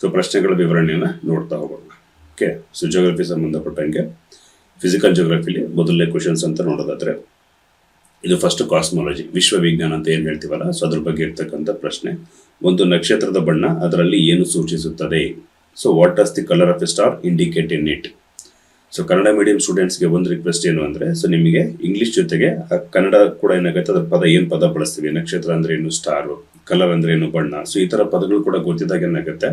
So ಪ್ರಶ್ನೆಗಳ ವಿವರಣೆಯನ್ನು ನೋಡ್ತಾ ಹೋಗೋಣ. ಓಕೆ, ಸೊ ಜಿಯೋಗ್ರಫಿ ಸಂಬಂಧಪಟ್ಟಂಗೆ ಫಿಸಿಕಲ್ ಜಿಯೋಗ್ರಫಿಲಿ ಮೊದಲನೇ ಕ್ವಶನ್ಸ್ ಅಂತ ನೋಡೋದಾದ್ರೆ, ಇದು ಫಸ್ಟ್ ಕಾಸ್ಮಾಲಜಿ, ವಿಶ್ವವಿಜ್ಞಾನ ಅಂತ ಏನು ಹೇಳ್ತೀವಲ್ಲ, ಸೊ ಅದ್ರ ಬಗ್ಗೆ ಇರ್ತಕ್ಕಂಥ ಪ್ರಶ್ನೆ. ಒಂದು ನಕ್ಷತ್ರದ ಬಣ್ಣ ಅದರಲ್ಲಿ ಏನು ಸೂಚಿಸುತ್ತದೆ? So what does the colour of A star indicate in it? So Kannada medium ಸ್ಟೂಡೆಂಟ್ಸ್ಗೆ ಒಂದು ರಿಕ್ವೆಸ್ಟ್ ಏನು ಅಂದರೆ, ಸೊ ನಿಮಗೆ ಇಂಗ್ಲೀಷ್ ಜೊತೆಗೆ ಕನ್ನಡ ಕೂಡ ಏನಾಗುತ್ತೆ, ಅದ್ರ ಪದ ಏನು ಪದ ಬಳಸ್ತೀವಿ, ನಕ್ಷತ್ರ ಅಂದ್ರೆ ಏನು, ಸ್ಟಾರು, ಕಲರ್ ಅಂದ್ರೆ ಏನು, ಬಣ್ಣ, ಸೊ ಈ ಥರ ಪದಗಳು ಕೂಡ ಗೊತ್ತಿದ್ದಾಗ ಏನಾಗುತ್ತೆ,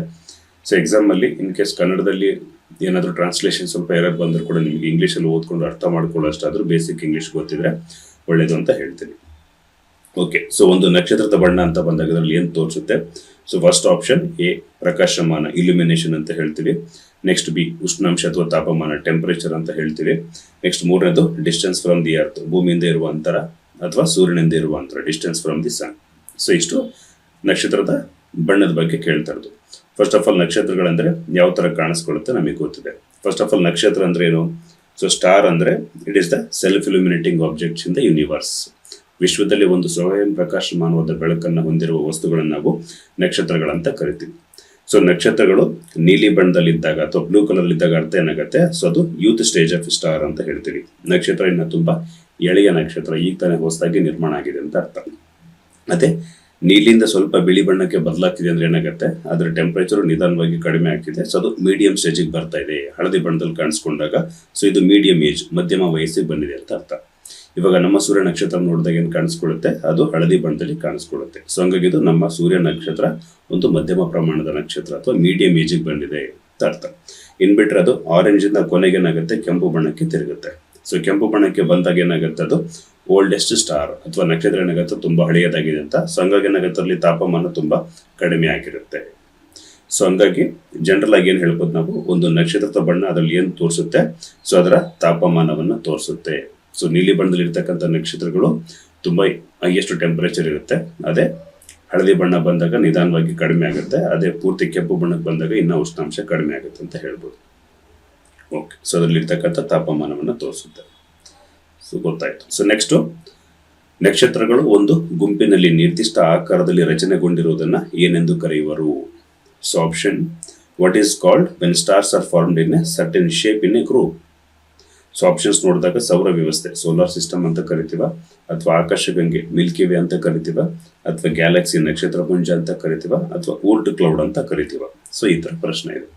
ಸೊ ಎಕ್ಸಾಮಲ್ಲಿ ಇನ್ ಕೇಸ್ ಕನ್ನಡದಲ್ಲಿ ಏನಾದರೂ ಟ್ರಾನ್ಸ್ಲೇಷನ್ ಸ್ವಲ್ಪ ಎರರ್ ಬಂದರೂ ಕೂಡ ನಿಮಗೆ ಇಂಗ್ಲೀಷಲ್ಲಿ ಓದ್ಕೊಂಡು ಅರ್ಥ ಮಾಡ್ಕೊಳ್ಳೋ ಅಷ್ಟಾದರೂ ಬೇಸಿಕ್ ಇಂಗ್ಲೀಷ್ ಗೊತ್ತಿದ್ರೆ ಒಳ್ಳೇದು ಅಂತ ಹೇಳ್ತೀನಿ. ಓಕೆ, ಸೊ ಒಂದು ನಕ್ಷತ್ರದ ಬಣ್ಣ ಅಂತ ಬಂದಾಗ ಅದರಲ್ಲಿ ಏನು ತೋರಿಸುತ್ತೆ? ಸೊ ಫಸ್ಟ್ ಆಪ್ಷನ್ ಎ ಪ್ರಕಾಶಮಾನ, ಇಲ್ಯುಮಿನೇಷನ್ ಅಂತ ಹೇಳ್ತೀವಿ. ನೆಕ್ಸ್ಟ್ ಬಿ ಉಷ್ಣಾಂಶ ಅಥವಾ ತಾಪಮಾನ, ಟೆಂಪರೇಚರ್ ಅಂತ ಹೇಳ್ತೀವಿ. ನೆಕ್ಸ್ಟ್ ಮೂರನೇದು ಡಿಸ್ಟೆನ್ಸ್ ಫ್ರಮ್ ದಿ ಅರ್ತ್, ಭೂಮಿಯಿಂದ ಇರುವ ಅಂತರ ಅಥವಾ ಸೂರ್ಯನಿಂದ ಇರುವ ಅಂತರ, distance from the sun. So ಇಷ್ಟು ನಕ್ಷತ್ರದ ಬಣ್ಣದ ಬಗ್ಗೆ ಕೇಳ್ತಾ ಇರೋದು. ಫಸ್ಟ್ ಆಫ್ ಆಲ್ ನಕ್ಷತ್ರಗಳಂದ್ರೆ ಯಾವ ತರ ಕಾಣಿಸ್ಕೊಳ್ಳುತ್ತೆ ನಮಗೆ ಗೊತ್ತಿದೆ. ಫಸ್ಟ್ ಆಫ್ ಆಲ್ ನಕ್ಷತ್ರ ಅಂದ್ರೆ ಏನು? ಸೊ ಸ್ಟಾರ್ ಅಂದ್ರೆ it is the self illuminating objects in the universe. ವಿಶ್ವದಲ್ಲಿ ಒಂದು ಸ್ವಯಂ ಪ್ರಕಾಶಮಾನವಾದ ಬೆಳಕನ್ನು ಹೊಂದಿರುವ ವಸ್ತುಗಳನ್ನು ನಾವು ನಕ್ಷತ್ರಗಳಂತ ಕರಿತೀವಿ. ಸೊ ನಕ್ಷತ್ರಗಳು ನೀಲಿ ಬಣ್ಣದಲ್ಲಿದ್ದಾಗ ಅಥವಾ ಬ್ಲೂ ಕಲರ್ ಇದ್ದಾಗ ಅರ್ಥ ಏನಾಗುತ್ತೆ? ಸೊ ಅದು ಯೂತ್ ಸ್ಟೇಜ್ ಆಫ್ ಸ್ಟಾರ್ ಅಂತ ಹೇಳ್ತೀವಿ. ನಕ್ಷತ್ರ ಇನ್ನು ತುಂಬಾ ಎಳೆಯ ನಕ್ಷತ್ರ, ಈಗ ತಾನೇ ಹೊಸದಾಗಿ ನಿರ್ಮಾಣ ಆಗಿದೆ ಅಂತ ಅರ್ಥ. ಮತ್ತೆ ನೀಲಿಂದ ಸ್ವಲ್ಪ ಬಿಳಿ ಬಣ್ಣಕ್ಕೆ ಬದಲಾಗ್ತಿದೆ ಅಂದ್ರೆ ಏನಾಗುತ್ತೆ, ಅದರ ಟೆಂಪರೇಚರ್ ನಿಧಾನವಾಗಿ ಕಡಿಮೆ ಆಗ್ತಿದೆ. ಸೊ ಅದು ಮೀಡಿಯಂ ಸ್ಟೇಜಿಗೆ ಬರ್ತಾ ಇದೆ. ಹಳದಿ ಬಣ್ಣದಲ್ಲಿ ಕಾಣಿಸ್ಕೊಂಡಾಗ ಸೊ ಇದು ಮೀಡಿಯಂ ಏಜ್, ಮಧ್ಯಮ ವಯಸ್ಸಿಗೆ ಬಂದಿದೆ ಅಂತ ಅರ್ಥ. ಇವಾಗ ನಮ್ಮ ಸೂರ್ಯ ನಕ್ಷತ್ರ ನೋಡಿದಾಗ ಏನು ಕಾಣಿಸ್ಕೊಳ್ಳುತ್ತೆ? ಅದು ಹಳದಿ ಬಣ್ಣದಲ್ಲಿ ಕಾಣಿಸ್ಕೊಳ್ಳುತ್ತೆ. ಸೊ ಹಂಗಾಗಿ ಇದು ನಮ್ಮ ಸೂರ್ಯ ನಕ್ಷತ್ರ ಒಂದು ಮಧ್ಯಮ ಪ್ರಮಾಣದ ನಕ್ಷತ್ರ ಅಥವಾ ಮೀಡಿಯಂ ಏಜಿಗೆ ಬಂದಿದೆ ಅಂತ ಅರ್ಥ. ಇನ್ಬಿಟ್ರೆ ಅದು ಆರೆಂಜ್ ಇಂದ ಕೊನೆಗೆ ಏನಾಗುತ್ತೆ, ಕೆಂಪು ಬಣ್ಣಕ್ಕೆ ತಿರುಗುತ್ತೆ. ಸೊ ಕೆಂಪು ಬಣ್ಣಕ್ಕೆ ಬಂದಾಗ ಏನಾಗುತ್ತೆ, ಅದು ಓಲ್ಡೆಸ್ಟ್ ಸ್ಟಾರ್ ಅಥವಾ ನಕ್ಷತ್ರ ಏನಾಗುತ್ತೆ, ತುಂಬಾ ಹಳೆಯದಾಗಿದೆ ಅಂತ. ಸೊ ಹಂಗಾಗಿ ಏನಾಗುತ್ತೆ, ಅಲ್ಲಿ ತಾಪಮಾನ ತುಂಬಾ ಕಡಿಮೆ ಆಗಿರುತ್ತೆ. ಸೊ ಹಂಗಾಗಿ ಜನರಲ್ ಆಗಿ ಏನ್ ಹೇಳ್ಬೋದು ನಾವು, ಒಂದು ನಕ್ಷತ್ರದ ಬಣ್ಣ ಅದರಲ್ಲಿ ಏನು ತೋರಿಸುತ್ತೆ? ಸೊ ಅದರ ತಾಪಮಾನವನ್ನ ತೋರಿಸುತ್ತೆ. ಸೊ ನೀಲಿ ಬಣ್ಣದಲ್ಲಿ ಇರ್ತಕ್ಕಂಥ ನಕ್ಷತ್ರಗಳು ತುಂಬಾ ಹೈಯೆಸ್ಟ್ ಟೆಂಪರೇಚರ್ ಇರುತ್ತೆ. ಅದೇ ಹಳದಿ ಬಣ್ಣ ಬಂದಾಗ ನಿಧಾನವಾಗಿ ಕಡಿಮೆ ಆಗುತ್ತೆ. ಅದೇ ಪೂರ್ತಿ ಕೆಂಪು ಬಣ್ಣಕ್ಕೆ ಬಂದಾಗ ಇನ್ನ ಉಷ್ಣಾಂಶ ಕಡಿಮೆ ಆಗುತ್ತೆ ಅಂತ ಹೇಳ್ಬೋದು. ಓಕೆ, ಸೊ ಅದರಲ್ಲಿ ಇರ್ತಕ್ಕಂಥ ತಾಪಮಾನವನ್ನು ತೋರಿಸುತ್ತೆ. ಸೊ ಗೊತ್ತಾಯ್ತು. ಸೊ ನೆಕ್ಸ್ಟ್, ನಕ್ಷತ್ರಗಳು ಒಂದು ಗುಂಪಿನಲ್ಲಿ ನಿರ್ದಿಷ್ಟ ಆಕಾರದಲ್ಲಿ ರಚನೆಗೊಂಡಿರುವುದನ್ನ ಏನೆಂದು ಕರೆಯುವರು? So option, what is called when stars are formed in a certain shape in a group? So options ನೋಡಿದಾಗ ಸೌರ ವ್ಯವಸ್ಥೆ, ಸೋಲಾರ್ ಸಿಸ್ಟಮ್ ಅಂತ ಕರಿತೀವ, ಅಥವಾ ಆಕಾಶಗಂಗೆ ಮಿಲ್ಕಿ ವೇ ಅಂತ ಕರಿತೀವ, ಅಥವಾ ಗ್ಯಾಲಕ್ಸಿ ನಕ್ಷತ್ರ ಪುಂಜ ಅಂತ ಕರಿತೀವ, ಅಥವಾ ಊರ್ಟ್ ಕ್ಲೌಡ್ ಅಂತ ಕರಿತೀವ. ಸೊ ಈ ತರ ಪ್ರಶ್ನೆ ಇದೆ.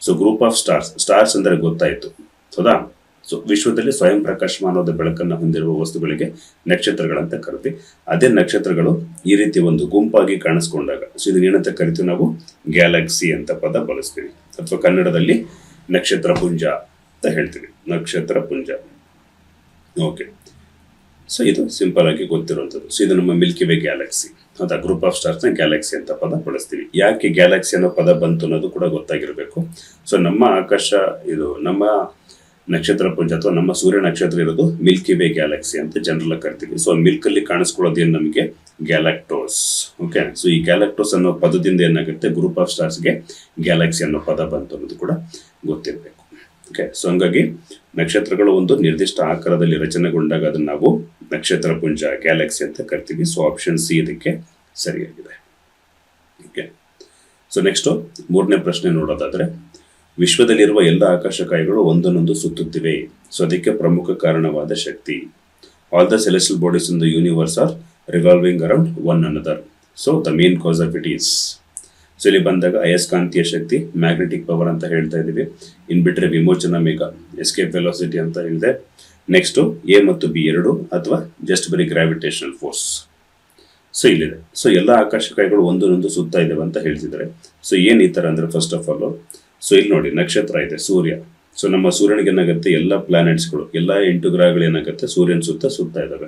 So group of stars, stars ಅಂದ್ರೆ ಗೊತ್ತಾಯ್ತು ಹೌದಾ? ಸೊ ವಿಶ್ವದಲ್ಲಿ ಸ್ವಯಂ ಪ್ರಕಾಶಮಾನವಾದ ಬೆಳಕನ್ನು ಹೊಂದಿರುವ ವಸ್ತುಗಳಿಗೆ ನಕ್ಷತ್ರಗಳಂತ ಕರಿತೀವಿ. ಅದೇ ನಕ್ಷತ್ರಗಳು ಈ ರೀತಿ ಒಂದು ಗುಂಪಾಗಿ ಕಾಣಿಸ್ಕೊಂಡಾಗ ಸೊ ಇದನ್ನೇನಂತ ಕರಿತೀವಿ ನಾವು? ಗ್ಯಾಲಕ್ಸಿ ಅಂತ ಪದ ಬಳಸ್ತೀವಿ, ಅಥವಾ ಕನ್ನಡದಲ್ಲಿ ನಕ್ಷತ್ರ ಪುಂಜ ಅಂತ ಹೇಳ್ತೀವಿ, ನಕ್ಷತ್ರ ಪುಂಜ. ಓಕೆ, ಸೊ ಇದು ಸಿಂಪಲ್ ಆಗಿ ಗೊತ್ತಿರುವಂಥದ್ದು. ಸೊ ಇದು ನಮ್ಮ ಮಿಲ್ಕಿ ವೇ ಗ್ಯಾಲಕ್ಸಿ, ಅಥವಾ ಗ್ರೂಪ್ ಆಫ್ ಸ್ಟಾರ್ಸ್ ನ ಗ್ಯಾಲಕ್ಸಿ ಅಂತ ಪದ ಬಳಸ್ತೀವಿ. ಯಾಕೆ ಗ್ಯಾಲಕ್ಸಿ ಅನ್ನೋ ಪದ ಬಂತು ಅನ್ನೋದು ಕೂಡ ಗೊತ್ತಾಗಿರ್ಬೇಕು. ಸೊ ನಮ್ಮ ಆಕಾಶ, ಇದು ನಮ್ಮ ನಕ್ಷತ್ರ ಪುಂಜ ಅಥವಾ ನಮ್ಮ ಸೂರ್ಯ ನಕ್ಷತ್ರ ಇರೋದು ಮಿಲ್ಕಿ ವೇ ಗ್ಯಾಲಕ್ಸಿ ಅಂತ ಜನರಲ್ ಕರಿತೀವಿ. ಸೊ ಮಿಲ್ಕ್ ಅಲ್ಲಿ ಕಾಣಿಸ್ಕೊಳ್ಳೋದೇನು ನಮಗೆ? ಗ್ಯಾಲಕ್ಟೋಸ್. ಓಕೆ, ಸೊ ಈ ಗ್ಯಾಲಕ್ಟೋಸ್ ಅನ್ನೋ ಪದದಿಂದ ಏನಾಗುತ್ತೆ, ಗ್ರೂಪ್ ಆಫ್ ಸ್ಟಾರ್ಸ್ಗೆ ಗ್ಯಾಲಕ್ಸಿ ಅನ್ನೋ ಪದ ಬಂತು ಅನ್ನೋದು ಕೂಡ ಗೊತ್ತಿರಬೇಕು. ಓಕೆ, ಸೊ ಹಂಗಾಗಿ ನಕ್ಷತ್ರಗಳು ಒಂದು ನಿರ್ದಿಷ್ಟ ಆಕಾರದಲ್ಲಿ ರಚನೆಗೊಂಡಾಗ ಅದನ್ನ ನಾವು ನಕ್ಷತ್ರ ಪುಂಜ, ಗ್ಯಾಲಕ್ಸಿ ಅಂತ ಕರಿತೀವಿ. ಸೊ ಆಪ್ಷನ್ ಸಿ ಇದಕ್ಕೆ ಸರಿಯಾಗಿದೆ. ಓಕೆ, ಸೊ ನೆಕ್ಸ್ಟ್ ಮೂರನೇ ಪ್ರಶ್ನೆ ನೋಡೋದಾದ್ರೆ, ವಿಶ್ವದಲ್ಲಿರುವ ಎಲ್ಲ ಆಕಾಶಕಾಯಗಳು ಒಂದನ್ನೊಂದು ಸುತ್ತುತ್ತಿವೆ. ಸೊ ಅದಕ್ಕೆ ಪ್ರಮುಖ ಕಾರಣವಾದ ಶಕ್ತಿ. All the celestial bodies in the universe are revolving around one another. So the main cause of it is. So ಇಲ್ಲಿ ಬಂದಾಗ ಅಯಸ್ಕಾಂತೀಯ ಶಕ್ತಿ, ಮ್ಯಾಗ್ನೆಟಿಕ್ ಪವರ್ ಅಂತ ಹೇಳ್ತಾ ಇದೀವಿ. ಇನ್ ಬಿಟ್ರೆ ವಿಮೋಚನಾ ವೇಗ, ಎಸ್ಕೇಪ್ ವೆಲಾಸಿಟಿ ಅಂತ ಹೇಳಿದೆ. ನೆಕ್ಸ್ಟ್ ಎ ಮತ್ತು ಬಿ ಎರಡು, ಅಥವಾ ಜಸ್ಟ್ ಬರೀ ಗ್ರಾವಿಟೇಷನಲ್ ಫೋರ್ಸ್. ಸೊ ಇಲ್ಲಿದೆ. ಸೊ ಎಲ್ಲ ಆಕಾಶಕಾಯಗಳು ಒಂದನ್ನೊಂದು ಸುತ್ತಾ ಇದಾವೆ ಅಂತ ಹೇಳ್ತಿದ್ದಾರೆ. ಸೊ ಏನ್ ಈ ತರ ಅಂದ್ರೆ, ಫಸ್ಟ್ ಆಫ್ ಆಲ್ ಸೊ ಇಲ್ಲಿ ನೋಡಿ, ನಕ್ಷತ್ರ ಇದೆ ಸೂರ್ಯ. ಸೊ ನಮ್ಮ ಸೂರ್ಯನಿಗೆ ಏನಾಗುತ್ತೆ, ಎಲ್ಲ ಪ್ಲಾನೆಟ್ಸ್ಗಳು, ಎಲ್ಲ 8 ಗ್ರಹಗಳು ಏನಾಗುತ್ತೆ, ಸೂರ್ಯನ ಸುತ್ತಾ ಇದಾವೆ.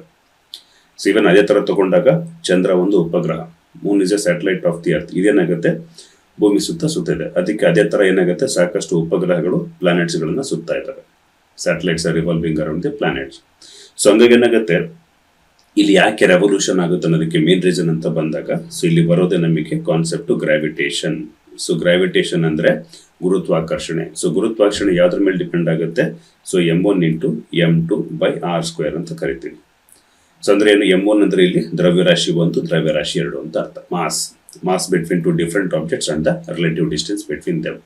ಸೊ ಇವನ್ ಅದೇ ತರ ತಗೊಂಡಾಗ ಚಂದ್ರ ಒಂದು ಉಪಗ್ರಹ, moon is a satellite of the earth, ಇದೇನಾಗುತ್ತೆ ಭೂಮಿ ಸುತ್ತ ಇದೆ. ಅದಕ್ಕೆ ಅದೇ ತರ ಏನಾಗುತ್ತೆ, ಸಾಕಷ್ಟು ಉಪಗ್ರಹಗಳು ಪ್ಲಾನೆಟ್ಸ್ ಗಳನ್ನ ಸುತ್ತಾ ಇದ್ದಾವೆ. Satellites are revolving around the planets. So ಹಂಗಾಗಿ ಏನಾಗುತ್ತೆ, ಇಲ್ಲಿ ಯಾಕೆ ರೆವಲ್ಯೂಷನ್ ಆಗುತ್ತೆ ಅನ್ನೋದಕ್ಕೆ ಮೇನ್ ರೀಸನ್ ಅಂತ ಬಂದಾಗ, ಸೊ ಇಲ್ಲಿ ಬರೋದೇ ನಮಗೆ ಕಾನ್ಸೆಪ್ಟ್ ಗ್ರಾವಿಟೇಷನ್. ಸೊ ಗ್ರಾವಿಟೇಷನ್ ಅಂದ್ರೆ ಗುರುತ್ವಾಕರ್ಷಣೆ. ಸೊ ಗುರುತ್ವಾಕರ್ಷಣೆ ಯಾವ್ದ್ರ ಮೇಲೆ ಡಿಪೆಂಡ್ ಆಗುತ್ತೆ? ಸೊ m1 ಇಂಟು m2/r² ಅಂತ ಕರಿತೀವಿ. ಸೊ ಅಂದ್ರೆ ಏನು, m1 ಅಂದ್ರೆ ಇಲ್ಲಿ ದ್ರವ್ಯರಾಶಿ 1, ದ್ರವ್ಯರಾಶಿ 2 ಅಂತ ಅರ್ಥ, mass. Mass between two different objects and the relative distance between them.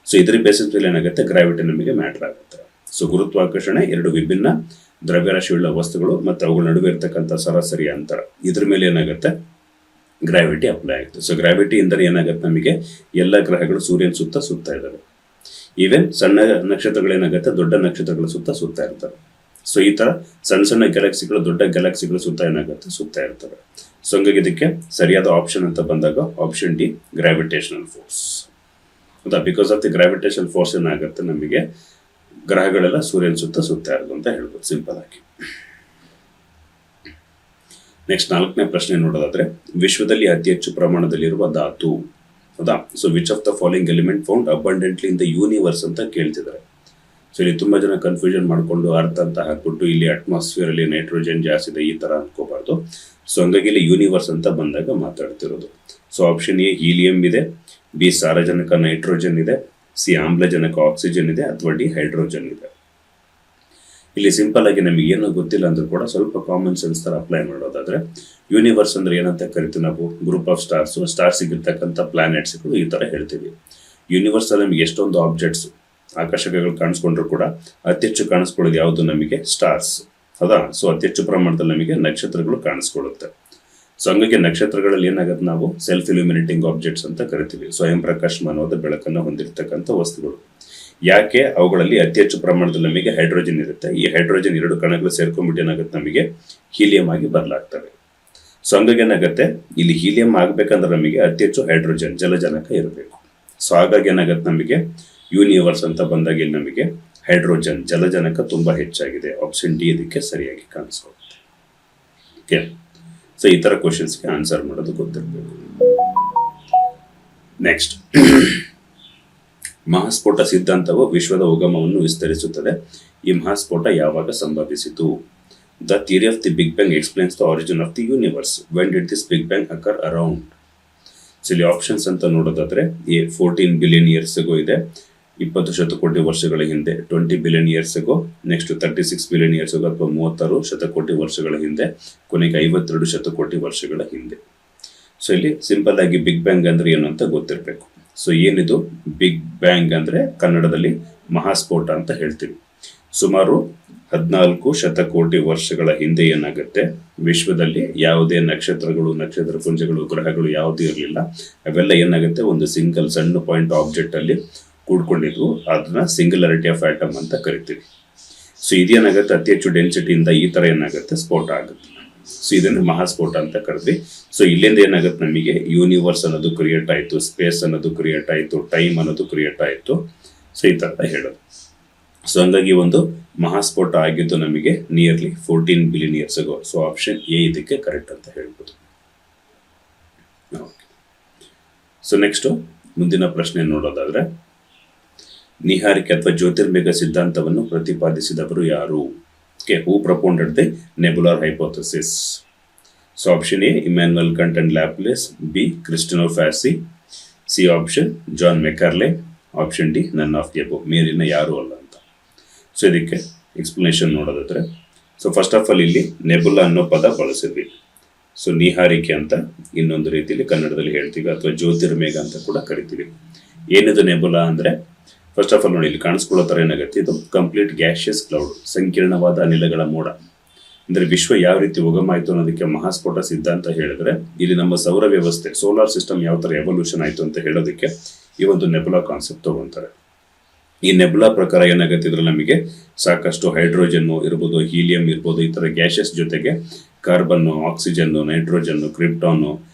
So ಇದ್ರ ಬೇಸಿಸ್ ಮೇಲೆ ಏನಾಗುತ್ತೆ, ಗ್ರಾವಿಟಿ ನಮಗೆ ಮ್ಯಾಟರ್ ಆಗುತ್ತೆ. ಸೊ ಗುರುತ್ವಾಕರ್ಷಣೆ ಎರಡು ವಿಭಿನ್ನ ದ್ರವ್ಯರಾಶಿಯುಳ್ಳ ವಸ್ತುಗಳು ಮತ್ತು ಅವುಗಳ ನಡುವೆ ಇರತಕ್ಕಂಥ ಸರಾಸರಿ ಅಂತರ, ಇದ್ರ ಮೇಲೆ ಏನಾಗುತ್ತೆ, ಗ್ರಾವಿಟಿ ಅಪ್ಲೈ ಆಗುತ್ತೆ. ಸೊ ಗ್ರಾವಿಟಿ ಎಂದರೆ ಏನಾಗುತ್ತೆ, ನಮಗೆ ಎಲ್ಲ ಗ್ರಹಗಳು ಸೂರ್ಯನ ಸುತ್ತ ಇದ್ದಾವೆ. ಈವನ್ ಸಣ್ಣ ನಕ್ಷತ್ರಗಳೇನಾಗುತ್ತೆ, ದೊಡ್ಡ ನಕ್ಷತ್ರಗಳ ಸುತ್ತ ಇರ್ತವೆ. ಸೊ ಈ ತರ ಸಣ್ಣ ಗ್ಯಾಲಕ್ಸಿಗಳು ದೊಡ್ಡ ಗ್ಯಾಲಕ್ಸಿಗಳ ಸುತ್ತ ಇರ್ತವೆ. ಸೊ ಹಂಗಾಗಿ ಇದಕ್ಕೆ ಸರಿಯಾದ ಆಪ್ಷನ್ ಅಂತ ಬಂದಾಗ ಆಪ್ಷನ್ ಡಿ, ಗ್ರಾವಿಟೇಷನಲ್ ಫೋರ್ಸ್. ಹೌದಾ, because of the gravitational force ಏನಾಗುತ್ತೆ, ನಮಗೆ ಗ್ರಹಗಳೆಲ್ಲ ಸೂರ್ಯನ ಸುತ್ತ ಇರೋದು ಅಂತ ಹೇಳ್ಬೋದು ಸಿಂಪಲ್ ಆಗಿ. ನೆಕ್ಸ್ಟ್ 4ನೇ ಪ್ರಶ್ನೆ ನೋಡೋದಾದ್ರೆ, ವಿಶ್ವದಲ್ಲಿ ಅತಿ ಹೆಚ್ಚು ಪ್ರಮಾಣದಲ್ಲಿರುವ ಧಾತು. ಹೌದಾ, so which of the following element found abundantly in the universe ಅಂತ ಕೇಳ್ತಿದ್ದಾರೆ. ಸೊ ಇಲ್ಲಿ ತುಂಬಾ ಜನ ಕನ್ಫ್ಯೂಷನ್ ಮಾಡಿಕೊಂಡು ಅರ್ಥ ಅಂತ ಹಾಕ್ಬಿಟ್ಟು ಇಲ್ಲಿ ಅಟ್ಮಾಸ್ಫಿಯರ್ ಅಲ್ಲಿ ನೈಟ್ರೋಜನ್ ಜಾಸ್ತಿ ಇದೆ ಈ ತರ ಅನ್ಕೋಬಾರ್ದು. ಸೊ ಹಂಗಾಗಿ ಇಲ್ಲಿ ಯೂನಿವರ್ಸ್ ಅಂತ ಬಂದಾಗ ಮಾತಾಡ್ತಿರೋದು. ಸೊ ಆಪ್ಷನ್ ಎ ಹೀಲಿಯಂ ಇದೆ, ಬಿ ಸಾರಜನಕ ನೈಟ್ರೋಜನ್ ಇದೆ, ಸಿ ಆಮ್ಲಜನಕ ಆಕ್ಸಿಜನ್ ಇದೆ, ಅಥವಾ ಡಿ ಹೈಡ್ರೋಜನ್ ಇದೆ. ಇಲ್ಲಿ ಸಿಂಪಲ್ ಆಗಿ ನಮಗೆ ಏನೋ ಗೊತ್ತಿಲ್ಲ ಅಂದ್ರೂ ಕೂಡ ಸ್ವಲ್ಪ ಕಾಮನ್ ಸೆನ್ಸ್ ತರ ಅಪ್ಲೈ ಮಾಡೋದಾದ್ರೆ, ಯೂನಿವರ್ಸ್ ಅಂದ್ರೆ ಏನಂತ ಕರಿತೀವಿ ನಾವು, ಗ್ರೂಪ್ ಆಫ್ ಸ್ಟಾರ್ಸ್ ಇರ್ತಕ್ಕಂಥ ಪ್ಲಾನೆಟ್ಸ್ಗಳು ಈ ತರ ಹೇಳ್ತೀವಿ. ಯೂನಿವರ್ಸ್ ಅಲ್ಲಿ ನಮಗೆ ಎಷ್ಟೊಂದು ಆಬ್ಜೆಕ್ಟ್ಸ್ ಆಕಾಶಗಳು ಕಾಣಿಸ್ಕೊಂಡ್ರು ಕೂಡ ಅತಿ ಹೆಚ್ಚು ಕಾಣಿಸ್ಕೊಳ್ಳೋದು ಯಾವುದು, ನಮಗೆ ಸ್ಟಾರ್ಸ್. ಹೌದಾ, ಸೊ ಅತಿ ಹೆಚ್ಚು ಪ್ರಮಾಣದಲ್ಲಿ ನಮಗೆ ನಕ್ಷತ್ರಗಳು ಕಾಣಿಸ್ಕೊಳ್ಳುತ್ತೆ. ಸೊ ಹಂಗಾಗಿ ನಕ್ಷತ್ರಗಳಲ್ಲಿ ಏನಾಗುತ್ತೆ, ನಾವು ಸೆಲ್ಫ್ ಇಲ್ಯುಮಿನೇಟಿಂಗ್ ಆಬ್ಜೆಕ್ಟ್ಸ್ ಅಂತ ಕರಿತೀವಿ. ಸ್ವಯಂ ಪ್ರಕಾಶಮಾನವಾದ ಬೆಳಕನ್ನು ಹೊಂದಿರತಕ್ಕಂಥ ವಸ್ತುಗಳು. ಯಾಕೆ ಅವುಗಳಲ್ಲಿ ಅತಿ ಹೆಚ್ಚು ಪ್ರಮಾಣದಲ್ಲಿ ನಮಗೆ ಹೈಡ್ರೋಜನ್ ಇರುತ್ತೆ. ಈ ಹೈಡ್ರೋಜನ್ ಎರಡು ಕಣಗಳು ಸೇರ್ಕೊಂಡ್ಬಿಟ್ಟು ಏನಾಗುತ್ತೆ, ನಮಗೆ ಹೀಲಿಯಂ ಆಗಿ ಬದಲಾಗ್ತವೆ. ಸೊ ಹಂಗಾಗಿ ಏನಾಗುತ್ತೆ, ಇಲ್ಲಿ ಹೀಲಿಯಂ ಆಗ್ಬೇಕಂದ್ರೆ ನಮಗೆ ಅತಿ ಹೆಚ್ಚು ಹೈಡ್ರೋಜನ್ ಜಲಜನಕ ಇರಬೇಕು. ಸೊ ಹಾಗಾಗಿ ಏನಾಗುತ್ತೆ, ನಮಗೆ ಯೂನಿವರ್ಸ್ ಅಂತ ಬಂದಾಗ ಇಲ್ಲಿ ನಮಗೆ ಹೈಡ್ರೋಜನ್ ಜಲಜನಕ ತುಂಬಾ ಹೆಚ್ಚಾಗಿದೆ. ಆಪ್ಷನ್ ಡಿ ಇದಕ್ಕೆ ಸರಿಯಾಗಿ ಕಾಣಿಸ್ಕೊಳ್ಳುತ್ತೆ. ಓಕೆ, ಸೊ ಈ ತರ ಕ್ವಶನ್ಸ್ಗೆ ಆನ್ಸರ್ ಮಾಡೋದು ಗೊತ್ತಿರಬೇಕು. ನೆಕ್ಸ್ಟ್, ಮಹಾಸ್ಫೋಟ ಸಿದ್ಧಾಂತವು ವಿಶ್ವದ ಉಗಮವನ್ನು ವಿಸ್ತರಿಸುತ್ತದೆ. ಈ ಮಹಾಸ್ಫೋಟ ಯಾವಾಗ ಸಂಭವಿಸಿತು? The theory of the big bang explains the origin of the universe. When did this big bang occur around? So ಇಲ್ಲಿ ಆಪ್ಷನ್ಸ್ ಅಂತ ನೋಡೋದಾದ್ರೆ, ಎ 14 ಬಿಲಿಯನ್ ಇಯರ್ಸ್ ಅಗೋ ಇದೆ, 20 ಶತಕೋಟಿ ವರ್ಷಗಳ ಹಿಂದೆ. 20 billion years ago, next 36 billion years ago ಅಥವಾ 36 ಶತಕೋಟಿ ವರ್ಷಗಳ ಹಿಂದೆ, ಕೊನೆಗೆ 52 ಶತಕೋಟಿ ವರ್ಷಗಳ ಹಿಂದೆ. ಸೊ ಇಲ್ಲಿ ಸಿಂಪಲ್ ಆಗಿ ಬಿಗ್ ಬ್ಯಾಂಗ್ ಅಂದ್ರೆ ಏನು ಅಂತ ಗೊತ್ತಿರಬೇಕು. ಸೊ ಏನಿದು ಬಿಗ್ ಬ್ಯಾಂಗ್ ಅಂದ್ರೆ ಕನ್ನಡದಲ್ಲಿ ಮಹಾಸ್ಫೋಟ ಅಂತ ಹೇಳ್ತೀವಿ. ಸುಮಾರು 14 ಶತಕೋಟಿ ವರ್ಷಗಳ ಹಿಂದೆ ಏನಾಗುತ್ತೆ, ವಿಶ್ವದಲ್ಲಿ ಯಾವುದೇ ನಕ್ಷತ್ರಗಳು, ನಕ್ಷತ್ರ ಪುಂಜಗಳು, ಗ್ರಹಗಳು ಯಾವುದೂ ಇರಲಿಲ್ಲ. ಅವೆಲ್ಲ ಏನಾಗುತ್ತೆ, ಒಂದು ಸಿಂಗಲ್ ಸಣ್ಣ ಪಾಯಿಂಟ್ ಆಬ್ಜೆಕ್ಟ್ ಅಲ್ಲಿ ಕೂಡ್ಕೊಂಡಿದ್ವು. ಅದನ್ನ ಸಿಂಗ್ಯುಲಾರಿಟಿ ಆಫ್ ಆಟಮ್ ಅಂತ ಕರಿತೀವಿ. ಸೊ ಇದೇನಾಗುತ್ತೆ, ಅತಿ ಹೆಚ್ಚು ಡೆನ್ಸಿಟಿಯಿಂದ ಈ ತರ ಏನಾಗುತ್ತೆ, ಸ್ಫೋಟ ಆಗುತ್ತೆ. ಸೊ ಇದನ್ನು ಮಹಾಸ್ಫೋಟ ಅಂತ ಕರೆದ್ವಿ. ಸೊ ಇಲ್ಲಿಂದ ಏನಾಗುತ್ತೆ, ನಮಗೆ ಯೂನಿವರ್ಸ್ ಅನ್ನೋದು ಕ್ರಿಯೇಟ್ ಆಯ್ತು, ಸ್ಪೇಸ್ ಅನ್ನೋದು ಕ್ರಿಯೇಟ್ ಆಯ್ತು, ಟೈಮ್ ಅನ್ನೋದು ಕ್ರಿಯೇಟ್ ಆಯ್ತು. ಸೊ ಈ ತರ ಹೇಳೋದು. ಸೊ ಹಂಗಾಗಿ ಒಂದು ಮಹಾಸ್ಫೋಟ ಆಗಿದ್ದು ನಮಗೆ nearly 14 billion years ago. So option A ಇದಕ್ಕೆ ಕರೆಕ್ಟ್ ಅಂತ ಹೇಳ್ಬೋದು. ಸೊ ನೆಕ್ಸ್ಟ್ ಮುಂದಿನ ಪ್ರಶ್ನೆ ನೋಡೋದಾದ್ರೆ, ನಿಹಾರಿಕೆ ಅಥವಾ ಜ್ಯೋತಿರ್ಮೇಘ ಸಿದ್ಧಾಂತವನ್ನು ಪ್ರತಿಪಾದಿಸಿದವರು ಯಾರು? Who propounded the nebular hypothesis? So option A Immanuel Kant and Laplace, B Christino Fassi, C option John McCarley, option D none of the above. ಮೇಲಿನ ಯಾರು ಅಲ್ಲ ಅಂತ. ಸೊ ಇದಕ್ಕೆ ಎಕ್ಸ್ಪ್ಲನೇಷನ್ ನೋಡೋದಾದ್ರೆ, ಸೊ ಫಸ್ಟ್ ಆಫ್ ಆಲ್ ಇಲ್ಲಿ ನೆಬುಲಾ ಅನ್ನೋ ಪದ ಬಳಸಿದ್ವಿ. ಸೊ ನಿಹಾರಿಕೆ ಅಂತ ಇನ್ನೊಂದು ರೀತಿಯಲ್ಲಿ ಕನ್ನಡದಲ್ಲಿ ಹೇಳ್ತೀವಿ, ಅಥವಾ ಜ್ಯೋತಿರ್ಮೇಘ ಅಂತ ಕೂಡ ಕರಿತೀವಿ. ಏನಿದು ನೆಬುಲಾ ಅಂದ್ರೆ, ಫಸ್ಟ್ ಆಫ್ ಆಲ್ ನೋಡಿ, ಇಲ್ಲಿ ಕಾಣಿಸ್ಕೊಳ್ಳೋ ತರ ಏನಾಗುತ್ತೆ, ಇದು ಕಂಪ್ಲೀಟ್ ಗ್ಯಾಷಿಯಸ್ ಕ್ಲೌಡ್, ಸಂಕೀರ್ಣವಾದ ಅನಿಲಗಳ ಮೋಡ. ಅಂದ್ರೆ ವಿಶ್ವ ಯಾವ ರೀತಿ ಉಗಮ ಆಯ್ತು ಅನ್ನೋದಕ್ಕೆ ಮಹಾಸ್ಫೋಟ ಸಿದ್ಧಾಂತ ಹೇಳಿದ್ರೆ, ಇಲ್ಲಿ ನಮ್ಮ ಸೌರ ವ್ಯವಸ್ಥೆ, ಸೋಲಾರ್ ಸಿಸ್ಟಮ್ ಯಾವ ತರ ಎವಲ್ಯೂಷನ್ ಆಯ್ತು ಅಂತ ಹೇಳೋದಕ್ಕೆ ಈ ಒಂದು ನೆಬುಲಾ ಕಾನ್ಸೆಪ್ಟ್ ತಗೊಂತಾರೆ. ಈ ನೆಬುಲಾ ಪ್ರಕಾರ ಏನಾಗುತ್ತೆ, ಇದ್ರಲ್ಲಿ ನಮಗೆ ಸಾಕಷ್ಟು ಹೈಡ್ರೋಜನ್ ಇರ್ಬೋದು, ಹೀಲಿಯಂ ಇರ್ಬೋದು, ಈ ತರ ಗ್ಯಾಷಸ್ ಜೊತೆಗೆ carbon, oxygen, nitrogen, krypton,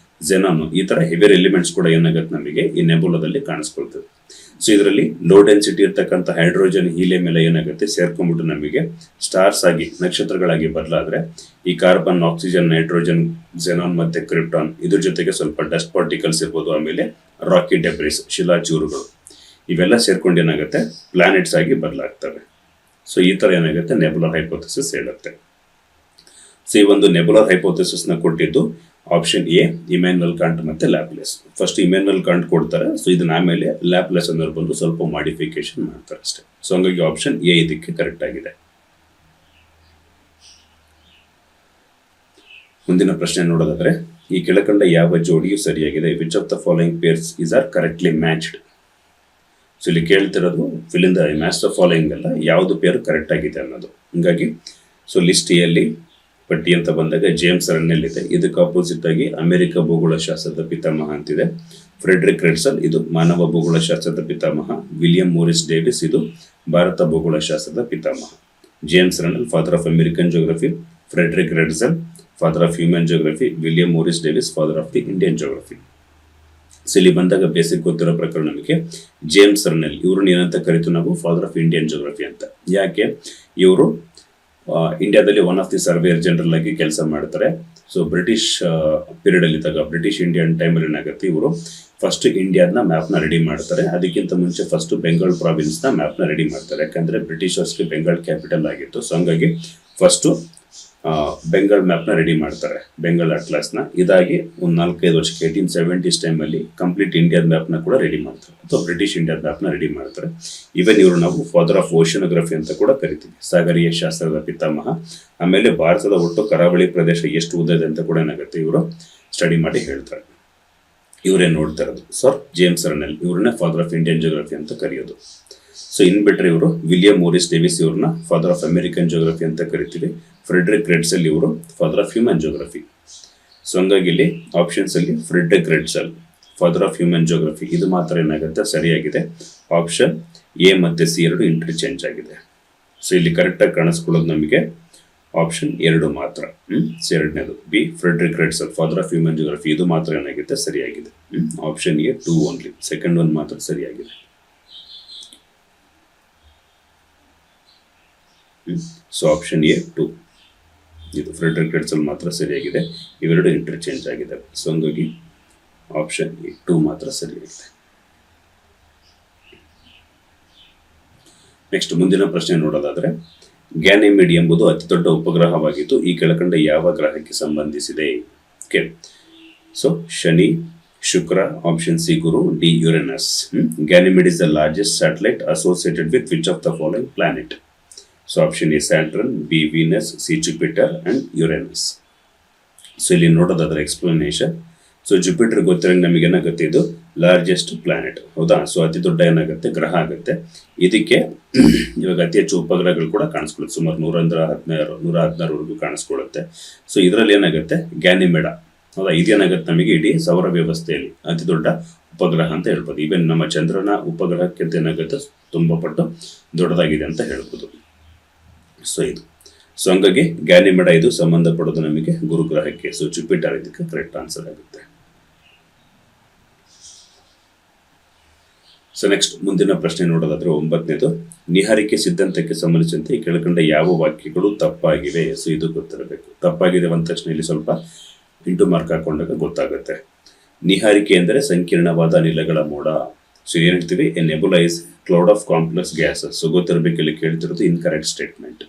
xenon, ಈ ತರ ಹೆವಿಯರ್ ಎಲಿಮೆಂಟ್ಸ್ ಕೂಡ ಏನಾಗುತ್ತೆ ನಮಗೆ ಈ ನೆಬುಲಾದಲ್ಲಿ ಕಾಣಿಸ್ಕೊಳ್ತದೆ. ಸೊ ಇದರಲ್ಲಿ ಲೋ ಡೆನ್ಸಿಟಿ ಇರ್ತಕ್ಕಂಥ ಹೈಡ್ರೋಜನ್, ಹೀಲಿಯಂ ಎಲ್ಲ ಏನಾಗುತ್ತೆ ಸೇರ್ಕೊಂಡ್ಬಿಟ್ಟು ನಮಗೆ ಸ್ಟಾರ್ಸ್ ಆಗಿ, ನಕ್ಷತ್ರಗಳಾಗಿ ಬದಲಾದ್ರೆ, ಈ ಕಾರ್ಬನ್, ಆಕ್ಸಿಜನ್, ನೈಟ್ರೋಜನ್, ಜೆನಾನ್ ಮತ್ತೆ ಕ್ರಿಪ್ಟಾನ್, ಇದ್ರ ಜೊತೆಗೆ ಸ್ವಲ್ಪ ಡಸ್ಟ್ ಪಾರ್ಟಿಕಲ್ಸ್ ಇರ್ಬೋದು, ಆಮೇಲೆ ರಾಕಿ ಡೆಬ್ರಿಸ್, ಶಿಲಾಚೂರುಗಳು, ಇವೆಲ್ಲ ಸೇರ್ಕೊಂಡು ಏನಾಗುತ್ತೆ ಪ್ಲಾನೆಟ್ಸ್ ಆಗಿ ಬದಲಾಗ್ತವೆ. ಸೊ ಈ ತರ ಏನಾಗುತ್ತೆ ನೆಬುಲರ್ ಹೈಪೋಥೆಸಿಸ್ ಹೇಳುತ್ತೆ. ಸೊ ಈ ಒಂದು ನೆಬುಲರ್ ಹೈಪೋಥೆಸಿಸ್ ನ ಕೊಟ್ಟಿದ್ದು ಆಪ್ಷನ್ ಎ ಇಮ್ಯಾನ್ಯುಯಲ್ ಕಾಂಟ್ ಮತ್ತೆ ಲ್ಯಾಪ್ಲೇಸ್. ಫಸ್ಟ್ ಇಮ್ಯಾನ್ಯುಯಲ್ ಕಾಂಟ್ ಕೊಡ್ತಾರೆ. ಸೊ ಇದನ್ನ ಆಮೇಲೆ ಲ್ಯಾಪ್ಲೇಸ್ ಅನ್ನೋರು ಬಂದು ಸ್ವಲ್ಪ ಮಾಡಿಫಿಕೇಶನ್ ಮಾಡ್ತಾರೆ ಅಷ್ಟೇ. ಸೊ ಹಂಗಾಗಿ ಆಪ್ಷನ್ ಎ ಇದಕ್ಕೆ ಕರೆಕ್ಟ್ ಆಗಿದೆ. ಮುಂದಿನ ಪ್ರಶ್ನೆ ನೋಡೋದಾದ್ರೆ, ಈ ಕೆಳಕಂಡ ಯಾವ ಜೋಡಿಯು ಸರಿಯಾಗಿದೆ? Which of the following pairs is are correctly matched? So ಇಲ್ಲಿ ಕೇಳ್ತಿರೋದು fill the match the following ಅಲ್ಲ, ಯಾವುದು ಪೇರ್ ಕರೆಕ್ಟ್ ಆಗಿದೆ ಅನ್ನೋದು. ಹೀಗಾಗಿ ಸೊ ಲಿಸ್ಟ್ ಎಲ್ಲಿ ಪಟ್ಟಿ ಅಂತ ಬಂದಾಗ ಜೇಮ್ಸ್ ರನ್ನೆಲ್ ಇದೆ. ಇದಕ್ಕೆ ಅಪೋಸಿಟ್ ಆಗಿ ಅಮೆರಿಕ ಭೂಗೋಳಶಾಸ್ತ್ರದ ಪಿತಾಮಹ ಅಂತಿದೆ. ಫ್ರೆಡ್ರಿಕ್ ರೆಡ್ಸಲ್ ಇದು ಮಾನವ ಭೂಗೋಳಶಾಸ್ತ್ರದ ಪಿತಾಮಹ. ವಿಲಿಯಂ ಮೋರಿಸ್ ಡೇವಿಸ್ ಇದು ಭಾರತ ಭೂಗೋಳಶಾಸ್ತ್ರದ ಪಿತಾಮಹ. James Rennell father of American geography, Friedrich Ratzel father of human geography, William Morris Davis father of the Indian geography. So ಇಲ್ಲಿ ಬಂದಾಗ ಬೇಸಿಕ್ ಗೊತ್ತಿರೋ ಪ್ರಕಾರ ನಮಗೆ ಜೇಮ್ಸ್ ರನ್ನೆಲ್ ಇವ್ರನ್ನ ಏನಂತ ಕರಿತು ನಾವು? ಫಾದರ್ ಆಫ್ ಇಂಡಿಯನ್ ಜಿಯೋಗ್ರಫಿ ಅಂತ. ಯಾಕೆ? ಇವರು ಇಂಡಿಯಾದಲ್ಲಿ one of the surveyor general ಆಗಿ ಕೆಲಸ ಮಾಡ್ತಾರೆ. ಸೊ ಬ್ರಿಟಿಷ್ ಪೀರಿಯಡ್ ಅಲ್ಲಿ ಇದ್ದಾಗ, ಬ್ರಿಟಿಷ್ ಇಂಡಿಯನ್ ಟೈಮಲ್ಲಿ ಏನಾಗುತ್ತೆ, ಇವರು ಫಸ್ಟ್ ಇಂಡಿಯಾದ ಮ್ಯಾಪ್ನ ರೆಡಿ ಮಾಡ್ತಾರೆ. ಅದಕ್ಕಿಂತ ಮುಂಚೆ ಫಸ್ಟ್ ಬೆಂಗಾಲ್ ಪ್ರಾವಿನ್ಸ್ನ ಮ್ಯಾಪ್ನ ರೆಡಿ ಮಾಡ್ತಾರೆ. ಯಾಕಂದ್ರೆ ಬ್ರಿಟಿಷರ್ಸ್ಗೆ ಬೆಂಗಾಲ್ ಕ್ಯಾಪಿಟಲ್ ಆಗಿತ್ತು. ಸೊ ಹಂಗಾಗಿ ಫಸ್ಟು ಬೆಂಗಾಲ್ ಮ್ಯಾಪ್ನ ರೆಡಿ ಮಾಡ್ತಾರೆ, ಬೆಂಗಾಲ್ ಅಟ್ಲಾಸ್ನ. ಇದಾಗಿ ಒಂದು 4-5 ವರ್ಷಕ್ಕೆ 1870s ಟೈಮಲ್ಲಿ ಕಂಪ್ಲೀಟ್ ಇಂಡಿಯಾದ ಮ್ಯಾಪ್ನ ಕೂಡ ರೆಡಿ ಮಾಡ್ತಾರೆ, ಅಥವಾ ಬ್ರಿಟಿಷ್ ಇಂಡಿಯಾದ ಮ್ಯಾಪ್ನ ರೆಡಿ ಮಾಡ್ತಾರೆ. ಇವನ್ ಇವರು ನಾವು ಫಾದರ್ ಆಫ್ ಓಷನೋಗ್ರಫಿ ಅಂತ ಕೂಡ ಕರಿತೀವಿ, ಸಾಗರೀಯ ಶಾಸ್ತ್ರದ ಪಿತಾಮಹ. ಆಮೇಲೆ ಭಾರತದ ಒಟ್ಟು ಕರಾವಳಿ ಪ್ರದೇಶ ಎಷ್ಟು ಉದ್ದ ಇದೆ ಅಂತ ಕೂಡ ಏನಾಗುತ್ತೆ ಇವರು ಸ್ಟಡಿ ಮಾಡಿ ಹೇಳ್ತಾರೆ. ಇವರೇ ನೋಡ್ತಾ ಇರೋದು ಸರ್ ಜೇಮ್ಸ್ ರನ್ನೆಲ್, ಇವ್ರನ್ನೇ ಫಾದರ್ ಆಫ್ ಇಂಡಿಯನ್ ಜಿಯೋಗ್ರಫಿ ಅಂತ ಕರೆಯೋದು. ಸೊ ಇನ್ ಬಿಟ್ರೆ ಇವರು ವಿಲಿಯಂ ಮೋರಿಸ್ ಡೇವಿಸ್ ಇವ್ರನ್ನ ಫಾದರ್ ಆಫ್ ಅಮೆರಿಕನ್ ಜಿಯೋಗ್ರಫಿ ಅಂತ ಕರಿತೀವಿ. ಫ್ರೆಡ್ರಿಕ್ ರೆಡ್ಸಲ್ ಇವರು father of human geography. So ಹಂಗಾಗಿ ಇಲ್ಲಿ ಆಪ್ಷನ್ಸ್ ಅಲ್ಲಿ Friedrich Ratzel father of human geography ಇದು ಮಾತ್ರ ಏನಾಗುತ್ತೆ ಸರಿಯಾಗಿದೆ. ಆಪ್ಷನ್ ಎ ಮತ್ತೆ ಸಿ ಎರಡು ಇಂಟರ್ಚೇಂಜ್ ಆಗಿದೆ. ಸೊ ಇಲ್ಲಿ ಕರೆಕ್ಟಾಗಿ ಕಾಣಿಸ್ಕೊಳ್ಳೋದು ನಮಗೆ ಆಪ್ಷನ್ 2 ಮಾತ್ರ. ಎರಡನೇದು B Friedrich Ratzel father of human geography ಇದು ಮಾತ್ರ ಏನಾಗಿದೆ ಸರಿಯಾಗಿದೆ. Option A 2 only, second one ಮಾತ್ರ ಸರಿಯಾಗಿದೆ. ಸೊ ಆಪ್ಷನ್ ಎ 2 ಇದು ಫ್ರೆಡ್ರಿಕ್ ರೆಡ್ಸಲ್ ಮಾತ್ರ ಸರಿಯಾಗಿದೆ, ಇವೆರಡು ಇಂಟರ್ಚೇಂಜ್ ಆಗಿದೆ. ಸೊ ಹಂಗಾಗಿ ಆಪ್ಷನ್ ಎ 2 ಮಾತ್ರ ಸರಿಯಾಗಿದೆ. ನೆಕ್ಸ್ಟ್ ಮುಂದಿನ ಪ್ರಶ್ನೆ ನೋಡೋದಾದ್ರೆ, ಗ್ಯಾನಿಮಿಡ್ ಎಂಬುದು ಅತಿ ದೊಡ್ಡ ಉಪಗ್ರಹವಾಗಿದ್ದು ಈ ಕೆಳಕಂಡ ಯಾವ ಗ್ರಹಕ್ಕೆ ಸಂಬಂಧಿಸಿದೆ? ಓಕೆ, ಸೊ ಶನಿ, ಶುಕ್ರ, ಆಪ್ಷನ್ ಸಿ ಗುರು, D Uranus. Ganymede is the largest satellite associated with which of the following planet? So option A Saturn, B Venus, C Jupiter and Uranus. So ಇಲ್ಲಿ ನೋಡೋದಾದ್ರೆ ಎಕ್ಸ್ಪ್ಲನೇಷನ್. ಸೊ ಜುಪಿಟರ್ ಗೊತ್ತಿರಂಗೆ ನಮಗೆ ಏನಾಗುತ್ತೆ, ಇದು largest planet, ಹೌದಾ? So ಅತಿ ದೊಡ್ಡ ಏನಾಗುತ್ತೆ ಗ್ರಹ ಆಗುತ್ತೆ. ಇದಕ್ಕೆ ಇವಾಗ ಅತಿ ಹೆಚ್ಚು ಉಪಗ್ರಹಗಳು ಕೂಡ ಕಾಣಿಸ್ಕೊಳ್ಳುತ್ತೆ, ಸುಮಾರು 116ವರೆಗೂ ಕಾಣಿಸ್ಕೊಳ್ಳುತ್ತೆ. ಸೊ ಇದರಲ್ಲಿ ಏನಾಗುತ್ತೆ ಗ್ಯಾನಿಮೆಡ, ಹೌದಾ? ಇದೇನಾಗುತ್ತೆ ನಮಗೆ ಇಡೀ ಸೌರ ವ್ಯವಸ್ಥೆಯಲ್ಲಿ ಅತಿ ದೊಡ್ಡ ಉಪಗ್ರಹ ಅಂತ ಹೇಳ್ಬೋದು. ಈವನ್ ನಮ್ಮ ಚಂದ್ರನ ಉಪಗ್ರಹಕ್ಕಿಂತ ಏನಾಗುತ್ತೆ ತುಂಬ ಪಟ್ಟು ದೊಡ್ಡದಾಗಿದೆ ಅಂತ ಹೇಳ್ಬೋದು. ಸೊ ಇದು ಸೊ ಹಂಗಾಗಿ ಗ್ಯಾನಿಮೆಡ ಇದು ಸಂಬಂಧಪಡೋದು ನಮಗೆ ಗುರುಗ್ರಹಕ್ಕೆ. ಸೊ ಜುಪಿಟರ್ ಇದಕ್ಕೆ ಕರೆಕ್ಟ್ ಆನ್ಸರ್ ಆಗುತ್ತೆ. ಸೊ ನೆಕ್ಸ್ಟ್ ಮುಂದಿನ ಪ್ರಶ್ನೆ ನೋಡೋದಾದ್ರೆ 9ನೇದು, ನಿಹಾರಿಕೆ ಸಿದ್ಧಾಂತಕ್ಕೆ ಸಂಬಂಧಿಸಿದಂತೆ ಈ ಕೆಳಕಂಡ ಯಾವ ವಾಕ್ಯಗಳು ತಪ್ಪಾಗಿವೆ? ಸೊ ಇದು ಗೊತ್ತಿರಬೇಕು. ತಪ್ಪಾಗಿದೆ ಅಂದ ತಕ್ಷಣ ಇಲ್ಲಿ ಸ್ವಲ್ಪ ಇಂಟು ಮಾರ್ಕ್ ಹಾಕೊಂಡಾಗ ಗೊತ್ತಾಗುತ್ತೆ. ನಿಹಾರಿಕೆ ಎಂದರೆ ಸಂಕೀರ್ಣವಾದ ಅನಿಲಗಳ ಮೋಡ. ಸೊ ಏನ್ ಹೇಳ್ತೀವಿ, a nebula is cloud of complex gases. So ಗೊತ್ತಿರಬೇಕು, ಇಲ್ಲಿ ಕೇಳ್ತಿರೋದು ಇನ್ಕರೆಕ್ಟ್ ಸ್ಟೇಟ್ಮೆಂಟ್.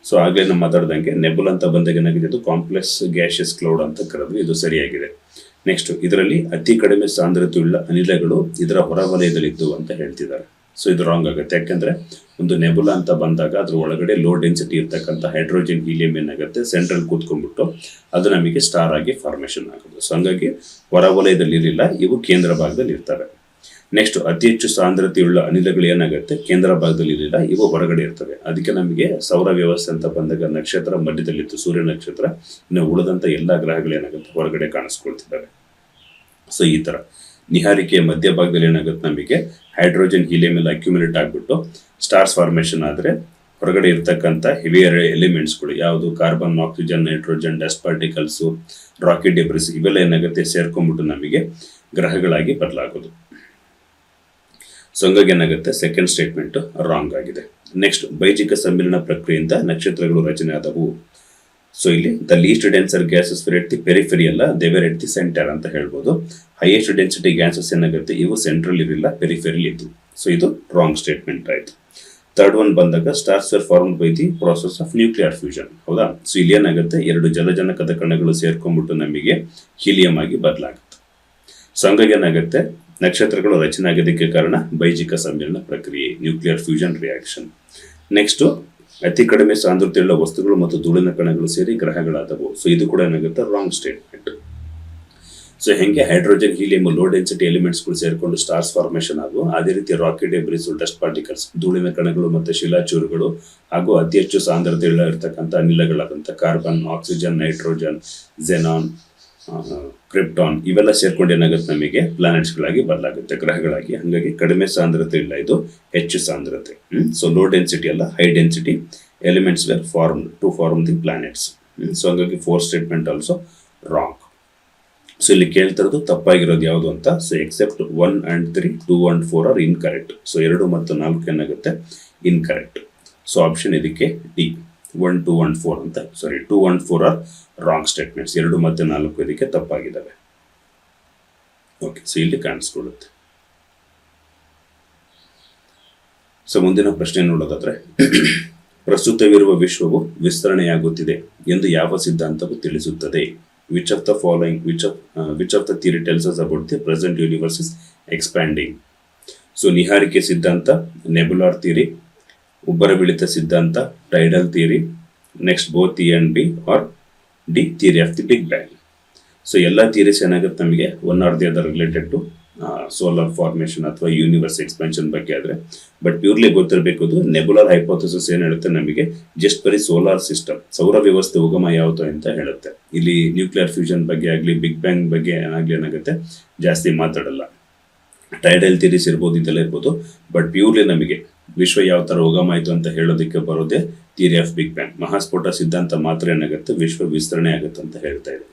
ಸೊ ಆಗಲೇ ನಾವು ಮಾತಾಡ್ದಂಗೆ ನೆಬುಲ್ ಅಂತ ಬಂದಾಗ ಏನಾಗಿದೆ, ಇದು ಕಾಂಪ್ಲೆಕ್ಸ್ ಗ್ಯಾಷಿಯಸ್ ಕ್ಲೌಡ್ ಅಂತ ಕರೆದ್ವಿ, ಇದು ಸರಿಯಾಗಿದೆ. ನೆಕ್ಸ್ಟ್ ಇದರಲ್ಲಿ ಅತಿ ಕಡಿಮೆ ಸಾಂದ್ರತೆಯುಳ್ಳ ಅನಿಲಗಳು ಇದರ ಹೊರವಲಯದಲ್ಲಿದ್ದು ಅಂತ ಹೇಳ್ತಿದ್ದಾರೆ. ಸೊ ಇದು ರಾಂಗ್ ಆಗುತ್ತೆ. ಯಾಕಂದ್ರೆ ಒಂದು ನೆಬುಲಾ ಅಂತ ಬಂದಾಗ ಅದ್ರ ಒಳಗಡೆ ಲೋ ಡೆನ್ಸಿಟಿ ಇರ್ತಕ್ಕಂಥ ಹೈಡ್ರೋಜನ್ ಹೀಲಿಯಂ ಏನಾಗುತ್ತೆ ಸೆಂಟ್ರಲ್ ಕೂತ್ಕೊಂಡ್ಬಿಟ್ಟು ಅದು ನಮಗೆ ಸ್ಟಾರ್ ಆಗಿ ಫಾರ್ಮೇಶನ್ ಆಗೋದು. ಸೊ ಹಂಗಾಗಿ ಹೊರವಲಯದಲ್ಲಿ ಇರಲಿಲ್ಲ, ಇವು ಕೇಂದ್ರ ಭಾಗದಲ್ಲಿ ಇರ್ತವೆ. ನೆಕ್ಸ್ಟ್ ಅತಿ ಹೆಚ್ಚು ಸಾಂದ್ರತೆಯುಳ್ಳ ಅನಿಲಗಳು ಏನಾಗುತ್ತೆ ಕೇಂದ್ರ ಭಾಗದಲ್ಲಿ ಇರಲಿಲ್ಲ, ಇವು ಹೊರಗಡೆ ಇರ್ತವೆ. ಅದಕ್ಕೆ ನಮಗೆ ಸೌರ ವ್ಯವಸ್ಥೆ ಅಂತ ಬಂದಾಗ ನಕ್ಷತ್ರ ಮಧ್ಯದಲ್ಲಿತ್ತು, ಸೂರ್ಯ ನಕ್ಷತ್ರ. ಇನ್ನು ಉಳಿದಂತ ಎಲ್ಲಾ ಗ್ರಹಗಳು ಏನಾಗುತ್ತೆ ಹೊರಗಡೆ ಕಾಣಿಸ್ಕೊಳ್ತಿದ್ದಾವೆ. ಸೊ ಈ ತರ ನಿಹಾರಿಕೆಯ ಮಧ್ಯಭಾಗದಲ್ಲಿ ಏನಾಗುತ್ತೆ ನಮಗೆ ಹೈಡ್ರೋಜನ್ ಹೀಲಿಯಂ ಎಲ್ಲ ಅಕ್ಯುಮುಲೇಟ್ ಆಗಿಬಿಟ್ಟು ಸ್ಟಾರ್ಸ್ ಫಾರ್ಮೇಶನ್ ಆದರೆ ಹೊರಗಡೆ ಇರ್ತಕ್ಕಂಥ ಹೆವಿಯರ್ ಎಲಿಮೆಂಟ್ಸ್ಗಳು ಯಾವುದು carbon, oxygen, nitrogen, dust particles, rocket debris ಇವೆಲ್ಲ ಏನಾಗುತ್ತೆ ಸೇರ್ಕೊಂಡ್ಬಿಟ್ಟು ನಮಗೆ ಗ್ರಹಗಳಾಗಿ ಬದಲಾಗೋದು. ಸೊ ಹಂಗಾಗಿ ಏನಾಗುತ್ತೆ ಸೆಕೆಂಡ್ ಸ್ಟೇಟ್ಮೆಂಟ್ ರಾಂಗ್ ಆಗಿದೆ. ನೆಕ್ಸ್ಟ್ ಬೈಜಿಕ ಸಮ್ಮಿಲನ ಪ್ರಕ್ರಿಯೆಯಿಂದ ನಕ್ಷತ್ರಗಳು ರಚನೆ ಆದವು. ಸೊ ಇಲ್ಲಿ the least denser gases at the periphery ಅಲ್ಲ, ದೇವರ್ ಎಟ್ ದಿ ಸೆಂಟರ್ ಅಂತ ಹೇಳ್ಬೋದು. ಹೈಯೆಸ್ಟ್ ಡೆನ್ಸಿಟಿ ಗ್ಯಾಸಸ್ ಏನಾಗುತ್ತೆ ಇವು ಸೆಂಟ್ರಲ್ ಇರಲಿಲ್ಲ, ಪೆರಿಫೆರಿ ಇದ್ದು. ಸೊ ಇದು ರಾಂಗ್ ಸ್ಟೇಟ್ಮೆಂಟ್ ಆಯ್ತು. ಥರ್ಡ್ ಒನ್ ಬಂದಾಗ stars were formed by the process of nuclear fusion, ಹೌದಾ? ಸೊ ಇಲ್ಲಿ ಏನಾಗುತ್ತೆ ಎರಡು ಜಲಜನಕದ ಕಣಗಳು ಸೇರ್ಕೊಂಡ್ಬಿಟ್ಟು ನಮಗೆ ಹೀಲಿಯಂ ಆಗಿ ಬದಲಾಗುತ್ತೆ. ಸೊ ಹಂಗಾಗಿ ಏನಾಗುತ್ತೆ ನಕ್ಷತ್ರಗಳು ರಚನೆ ಆಗೋದಕ್ಕೆ ಕಾರಣ ಬೈಜಿಕ ಸಮ್ಮಿಲನ ಪ್ರಕ್ರಿಯೆ, ನ್ಯೂಕ್ಲಿಯರ್ ಫ್ಯೂಷನ್ ರಿಯಾಕ್ಷನ್. ನೆಕ್ಸ್ಟ್ ಅತಿ ಕಡಿಮೆ ಸಾಂದ್ರತೆಯುಳ್ಳ ವಸ್ತುಗಳು ಮತ್ತು ಧೂಳಿನ ಕಣಗಳು ಸೇರಿ ಗ್ರಹಗಳಾದವು. ಸೊ ಇದು ಕೂಡ ಏನಾಗುತ್ತೆ ರಾಂಗ್ ಸ್ಟೇಟ್ಮೆಂಟ್. ಸೊ ಹೆಂಗೆ ಹೈಡ್ರೋಜನ್ ಹೀಲಿಯಂ ಲೋ ಡೆನ್ಸಿಟಿ ಎಲಿಮೆಂಟ್ಸ್ಗಳು ಸೇರ್ಕೊಂಡು ಸ್ಟಾರ್ಸ್ ಫಾರ್ಮೇಷನ್ ಆಗು, ಅದೇ ರೀತಿ ರಾಕೆಟ್ ಡೆಬ್ರಿಸ್, ಡಸ್ಟ್ ಪಾರ್ಟಿಕಲ್ಸ್, ಧೂಳಿನ ಕಣಗಳು ಮತ್ತು ಶಿಲಾಚೂರುಗಳು ಹಾಗೂ ಅತಿ ಹೆಚ್ಚು ಸಾಂದ್ರತೆ ಇರತಕ್ಕಂಥ ಅನಿಲಗಳಾದಂಥ carbon, oxygen, nitrogen, xenon, krypton ಇವೆಲ್ಲ ಸೇರ್ಕೊಂಡು ಏನಾಗುತ್ತೆ ನಮಗೆ ಪ್ಲಾನೆಟ್ಸ್ಗಳಾಗಿ ಬದಲಾಗುತ್ತೆ, ಗ್ರಹಗಳಾಗಿ. ಹಾಗಾಗಿ ಕಡಿಮೆ ಸಾಂದ್ರತೆ ಇಲ್ಲ, ಇದು ಹೆಚ್ಚು ಸಾಂದ್ರತೆ. ಸೊ ಲೋ ಡೆನ್ಸಿಟಿ ಅಲ್ಲ, high density elements were form to form the planets. So ಹಾಗಾಗಿ 4 ಸ್ಟೇಟ್ಮೆಂಟ್ ಆಲ್ಸೋ ರಾಂಗ್. ಸೊ ಇಲ್ಲಿ ಕೇಳ್ತಿರೋದು ತಪ್ಪಾಗಿರೋದು ಯಾವುದು ಅಂತ. So except 1 and 3, 2 and 4 are incorrect. So 2 ಮತ್ತು 4 ಏನಾಗುತ್ತೆ ಇನ್ಕರೆಕ್ಟ್. ಸೊ ಆಪ್ಷನ್ ಇದಕ್ಕೆ ಡಿ, 1, 2 and 4 ಅಂತ. Sorry, 2 and 4 are wrong statements. 2 ಮತ್ತು 4 ಇದಕ್ಕೆ ತಪ್ಪಾಗಿದ್ದಾವೆ. ಓಕೆ, ಸೊ ಇಲ್ಲಿ ಕಾಣಿಸ್ಕೊಳ್ಳುತ್ತೆ. ಸೊ ಮುಂದಿನ ಪ್ರಶ್ನೆ ನೋಡೋದಾದ್ರೆ, ಪ್ರಸ್ತುತವಿರುವ ವಿಶ್ವವು ವಿಸ್ತರಣೆಯಾಗುತ್ತಿದೆ ಎಂದು ಯಾವ ಸಿದ್ಧಾಂತವು ತಿಳಿಸುತ್ತದೆ? Which of the following, which of the theory tells us about the present universe is expanding? So ನಿಹಾರಿಕೆ ಸಿದ್ಧಾಂತ, ನೆಬುಲಾರ್ ಥಿಯರಿ, ಉಬ್ಬರವಿಳಿತ ಸಿದ್ಧಾಂತ, tidal theory, next both A and B, or D theory of the big bang. So ಎಲ್ಲ theories ಏನಾಗುತ್ತೆ ನಮಗೆ one or the other related to solar formation ಅಥವಾ universe expansion ಬಗ್ಗೆ ಆದರೆ, ಬಟ್ ಪ್ಯೂರ್ಲಿ ಗೊತ್ತಿರಬೇಕು ಅದು ನೆಬುಲರ್ ಹೈಪೋಥೆಸಿಸ್ ಏನು ಹೇಳುತ್ತೆ ನಮಗೆ, ಜಸ್ಟ್ ಬರೀ ಸೋಲಾರ್ ಸಿಸ್ಟಮ್, ಸೌರ ವ್ಯವಸ್ಥೆ ಉಗಮ ಯಾವುದು ಅಂತ ಹೇಳುತ್ತೆ. ಇಲ್ಲಿ ನ್ಯೂಕ್ಲಿಯರ್ ಫ್ಯೂಷನ್ ಬಗ್ಗೆ ಆಗಲಿ, ಬಿಗ್ ಬ್ಯಾಂಗ್ ಬಗ್ಗೆ ಆಗಲಿ ಏನಾಗುತ್ತೆ ಜಾಸ್ತಿ ಮಾತಾಡಲ್ಲ. ಟೈಡಲ್ ಥಿಯರೀಸ್ ಇರ್ಬೋದು, ಇದೆಲ್ಲ ಇರ್ಬೋದು, ಬಟ್ ಪ್ಯೂರ್ಲಿ ನಮಗೆ ವಿಶ್ವ ಯಾವ ಥರ ಉಗಮ ಆಯಿತು ಅಂತ ಹೇಳೋದಕ್ಕೆ ಬರೋದೇ ಥಿಯರಿ ಆಫ್ ಬಿಗ್ ಬ್ಯಾಂಗ್. ಮಹಾಸ್ಫೋಟ ಸಿದ್ಧಾಂತ ಮಾತ್ರ ಏನಾಗುತ್ತೆ ವಿಶ್ವ ವಿಸ್ತರಣೆ ಆಗುತ್ತೆ ಅಂತ ಹೇಳ್ತಾ ಇದೆ.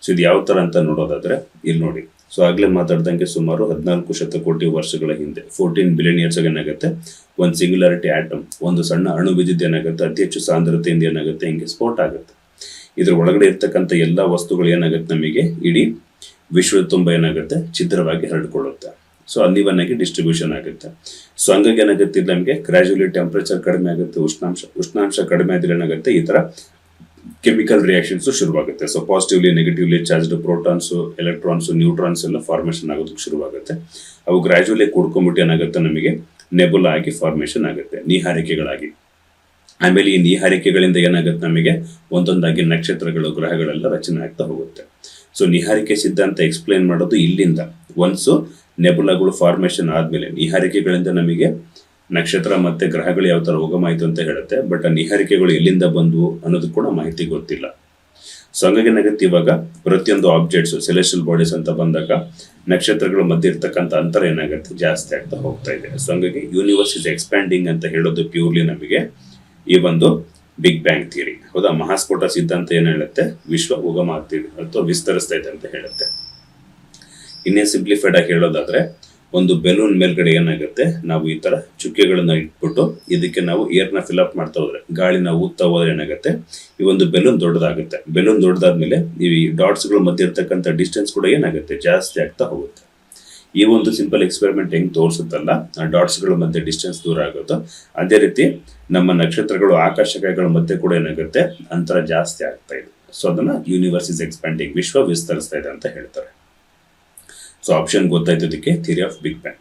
ಸೊ ಇದು ಯಾವ ಥರ ಅಂತ ನೋಡೋದಾದ್ರೆ ಇಲ್ಲಿ ನೋಡಿ. ಸೊ ಆಗಲೇ ಮಾತಾಡ್ದಂಗೆ ಸುಮಾರು 14 ಶತಕೋಟಿ ವರ್ಷಗಳ ಹಿಂದೆ 14 ಬಿಲಿಯನ್ ಇಯರ್ಸ್ ಏನಾಗುತ್ತೆ ಒಂದು ಸಿಂಗ್ಯುಲಾರಿಟಿ ಆಟಮ್, ಒಂದು ಸಣ್ಣ ಅಣು ಬಿದ್ದಿದ್ದು ಏನಾಗುತ್ತೆ ಅತಿ ಹೆಚ್ಚು ಸಾಂದ್ರತೆಯಿಂದ ಏನಾಗುತ್ತೆ ಹಿಂಗೆ ಸ್ಫೋಟ ಆಗುತ್ತೆ. ಇದ್ರ ಒಳಗಡೆ ಇರ್ತಕ್ಕಂಥ ಎಲ್ಲ ವಸ್ತುಗಳು ಏನಾಗುತ್ತೆ ನಮಗೆ ಇಡೀ ವಿಶ್ವದ ತುಂಬ ಏನಾಗುತ್ತೆ ಛಿದ್ರವಾಗಿ ಹರಡ್ಕೊಳ್ಳುತ್ತೆ. ಸೊ ಅನ್ಇವನ್ ಆಗಿ ಡಿಸ್ಟ್ರಿಬ್ಯೂಷನ್ ಆಗುತ್ತೆ. ಸೊ ಹಂಗಾಗಿ ಏನಾಗುತ್ತೆ ನಮಗೆ ಗ್ರಾಜುಯಲಿ ಟೆಂಪ್ರೇಚರ್ ಕಡಿಮೆ ಆಗುತ್ತೆ, ಉಷ್ಣಾಂಶ ಕಡಿಮೆ ಆದ್ರೆ ಏನಾಗುತ್ತೆ ಈ ಥರ ಕೆಮಿಕಲ್ ರಿಯಾಕ್ಷನ್ಸ್ ಶುರುವಾಗುತ್ತೆ. So positively negatively charged protons, electrons, neutrons ಎಲ್ಲ ಫಾರ್ಮೇಷನ್ ಆಗೋದಕ್ಕೆ ಶುರುವಾಗುತ್ತೆ. ಅವು ಗ್ರಾಜುಯಲಿ ಕೂಡ್ಕೊಂಡ್ಬಿಟ್ಟು ಏನಾಗುತ್ತೆ ನಮಗೆ ನೆಬುಲಾ ಆಗಿ ಫಾರ್ಮೇಷನ್ ಆಗುತ್ತೆ, ನೀಹಾರಿಕೆಗಳಾಗಿ. ಆಮೇಲೆ ಈ ನೀಹಾರಿಕೆಗಳಿಂದ ಏನಾಗುತ್ತೆ ನಮಗೆ ಒಂದೊಂದಾಗಿ ನಕ್ಷತ್ರಗಳು, ಗ್ರಹಗಳೆಲ್ಲ ರಚನೆ ಆಗ್ತಾ ಹೋಗುತ್ತೆ. ಸೊ ನಿಹಾರಿಕೆ ಸಿದ್ಧಾಂತ ಎಕ್ಸ್ಪ್ಲೈನ್ ಮಾಡೋದು ಇಲ್ಲಿಂದ. ಒನ್ಸು ನೆಬುಲಾಗಳು ಫಾರ್ಮೇಷನ್ ಆದಮೇಲೆ ನಿಹಾರಿಕೆಗಳಿಂದ ನಮಗೆ ನಕ್ಷತ್ರ ಮತ್ತೆ ಗ್ರಹಗಳು ಯಾವ ಥರ ಉಗಮ ಆಯಿತು ಅಂತ ಹೇಳುತ್ತೆ. ಬಟ್ ಆ ನಿಹಾರಿಕೆಗಳು ಎಲ್ಲಿಂದ ಬಂದವು ಅನ್ನೋದು ಕೂಡ ಮಾಹಿತಿ ಗೊತ್ತಿಲ್ಲ. ಸೊ ಹಂಗಾಗಿ ಏನಾಗುತ್ತೆ ಇವಾಗ ಪ್ರತಿಯೊಂದು ಆಬ್ಜೆಕ್ಟ್ಸ್, ಸೆಲೆಸ್ಟಿಯಲ್ ಬಾಡೀಸ್ ಅಂತ ಬಂದಾಗ ನಕ್ಷತ್ರಗಳ ಮಧ್ಯೆ ಇರ್ತಕ್ಕಂಥ ಅಂತರ ಏನಾಗುತ್ತೆ ಜಾಸ್ತಿ ಆಗ್ತಾ ಹೋಗ್ತಾ ಇದೆ. ಸೊ ಹಂಗಾಗಿ ಯೂನಿವರ್ಸ್ ಇಸ್ ಎಕ್ಸ್ಪ್ಯಾಂಡಿಂಗ್ ಅಂತ ಹೇಳೋದು ಪ್ಯೂರ್ಲಿ ನಮಗೆ ಈ ಒಂದು ಬಿಗ್ ಬ್ಯಾಂಗ್ ಥಿಯರಿ. ಹೌದಾ, ಮಹಾಸ್ಫೋಟ ಸಿದ್ಧಾಂತ ಏನು ಹೇಳುತ್ತೆ ವಿಶ್ವ ಉಗಮ ಆಗ್ತಿದೆ ಅಥವಾ ವಿಸ್ತರಿಸ್ತಾ ಇದೆ ಅಂತ ಹೇಳುತ್ತೆ. ಇನ್ನೇ ಸಿಂಪ್ಲಿಫೈಡ್ ಆಗಿ ಹೇಳೋದಾದ್ರೆ, ಒಂದು ಬೆಲೂನ್ ಮೇಲ್ಗಡೆ ಏನಾಗುತ್ತೆ ನಾವು ಈ ತರ ಚುಕ್ಕೆಗಳನ್ನ ಇಟ್ಬಿಟ್ಟು ಇದಕ್ಕೆ ನಾವು ಏರ್ನ ಫಿಲ್ಅಪ್ ಮಾಡ್ತಾ ಹೋದ್ರೆ, ಗಾಳಿನ ಊದ್ತಾ ಹೋದ್ರೆ ಏನಾಗುತ್ತೆ ಈ ಒಂದು ಬೆಲೂನ್ ದೊಡ್ಡದಾಗುತ್ತೆ. ಬೆಲೂನ್ ದೊಡ್ಡದಾದ್ಮೇಲೆ ಈ ಡಾಟ್ಸ್ಗಳ ಮಧ್ಯೆ ಇರ್ತಕ್ಕಂಥ ಡಿಸ್ಟೆನ್ಸ್ ಕೂಡ ಏನಾಗುತ್ತೆ ಜಾಸ್ತಿ ಆಗ್ತಾ ಹೋಗುತ್ತೆ. ಈ ಒಂದು ಸಿಂಪಲ್ ಎಕ್ಸ್ಪೆರಿಮೆಂಟ್ ಹೆಂಗ್ ತೋರಿಸುತ್ತಲ್ಲ, ಆ ಡಾಟ್ಸ್ಗಳ ಮಧ್ಯೆ ಡಿಸ್ಟೆನ್ಸ್ ದೂರ ಆಗುತ್ತೋ ಅದೇ ರೀತಿ ನಮ್ಮ ನಕ್ಷತ್ರಗಳು, ಆಕಾಶಗಳ ಮಧ್ಯೆ ಕೂಡ ಏನಾಗುತ್ತೆ ಅಂತರ ಜಾಸ್ತಿ ಆಗ್ತಾ ಇದೆ. ಸೊ ಅದನ್ನ ಯೂನಿವರ್ಸ್ ಇಸ್ ಎಕ್ಸ್ಪ್ಯಾಂಡಿಂಗ್, ವಿಶ್ವ ವಿಸ್ತರಿಸ್ತಾ ಇದೆ ಅಂತ ಹೇಳ್ತಾರೆ. ಸೊ ಆಪ್ಷನ್ ಗೊತ್ತಾಯ್ತು ಇದಕ್ಕೆ ಥಿಯರಿ ಆಫ್ ಬಿಗ್ ಬ್ಯಾಂಗ್.